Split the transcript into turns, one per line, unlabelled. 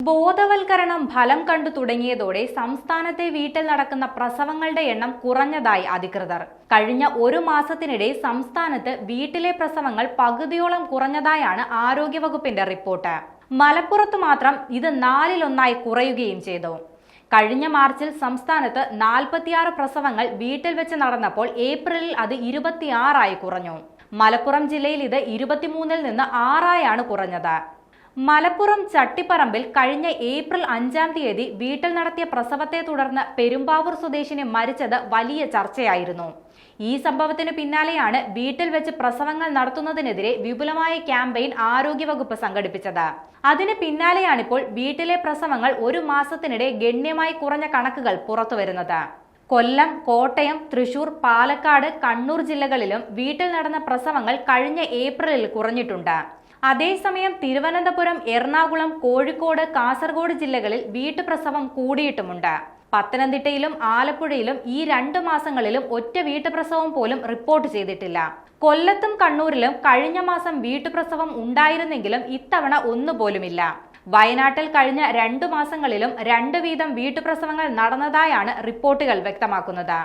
ബോധവൽക്കരണം ഫലം കണ്ടു തുടങ്ങിയതോടെ സംസ്ഥാനത്തെ വീട്ടിൽ നടക്കുന്ന പ്രസവങ്ങളുടെ എണ്ണം കുറഞ്ഞതായി അധികൃതർ. കഴിഞ്ഞ ഒരു മാസത്തിനിടെ സംസ്ഥാനത്ത് വീട്ടിലെ പ്രസവങ്ങൾ പകുതിയോളം കുറഞ്ഞതായാണ് ആരോഗ്യവകുപ്പിന്റെ റിപ്പോർട്ട്. മലപ്പുറത്ത് മാത്രം ഇത് 4-1 കുറയുകയും ചെയ്തു. കഴിഞ്ഞ മാർച്ചിൽ സംസ്ഥാനത്ത് 46 പ്രസവങ്ങൾ വീട്ടിൽ വെച്ച് നടന്നപ്പോൾ ഏപ്രിലിൽ അത് 26 കുറഞ്ഞു. മലപ്പുറം ജില്ലയിൽ ഇത് 23-ൽ നിന്ന് 6 കുറഞ്ഞത്. മലപ്പുറം ചട്ടിപ്പറമ്പിൽ കഴിഞ്ഞ ഏപ്രിൽ 5-ാം തീയതി വീട്ടിൽ നടത്തിയ പ്രസവത്തെ തുടർന്ന് പെരുമ്പാവൂർ സ്വദേശിനി മരിച്ചത് വലിയ ചർച്ചയായിരുന്നു. ഈ സംഭവത്തിന് പിന്നാലെയാണ് വീട്ടിൽ വെച്ച് പ്രസവങ്ങൾ നടത്തുന്നതിനെതിരെ വിപുലമായ ക്യാമ്പയിൻ ആരോഗ്യവകുപ്പ് സംഘടിപ്പിച്ചത്. അതിന് പിന്നാലെയാണിപ്പോൾ വീട്ടിലെ പ്രസവങ്ങൾ ഒരു മാസത്തിനിടെ ഗണ്യമായി കുറഞ്ഞ കണക്കുകൾ പുറത്തുവരുന്നത്. കൊല്ലം, കോട്ടയം, തൃശൂർ, പാലക്കാട്, കണ്ണൂർ ജില്ലകളിലും വീട്ടിൽ നടന്ന പ്രസവങ്ങൾ കഴിഞ്ഞ ഏപ്രിലിൽ കുറഞ്ഞിട്ടുണ്ട്. അതേസമയം തിരുവനന്തപുരം, എറണാകുളം, കോഴിക്കോട്, കാസർഗോഡ് ജില്ലകളിൽ വീട്ടുപ്രസവം കൂടിയിട്ടുമുണ്ട്. പത്തനംതിട്ടയിലും ആലപ്പുഴയിലും ഈ 2 മാസങ്ങളിലും ഒറ്റ വീട്ടുപ്രസവം പോലും റിപ്പോർട്ട് ചെയ്തിട്ടില്ല. കൊല്ലത്തും കണ്ണൂരിലും കഴിഞ്ഞ മാസം വീട്ടുപ്രസവം ഉണ്ടായിരുന്നെങ്കിലും ഇത്തവണ ഒന്നുപോലുമില്ല. വയനാട്ടിൽ കഴിഞ്ഞ 2 മാസങ്ങളിലും 2 വീതം വീട്ടുപ്രസവങ്ങൾ നടന്നതായാണ് റിപ്പോർട്ടുകൾ വ്യക്തമാക്കുന്നത്.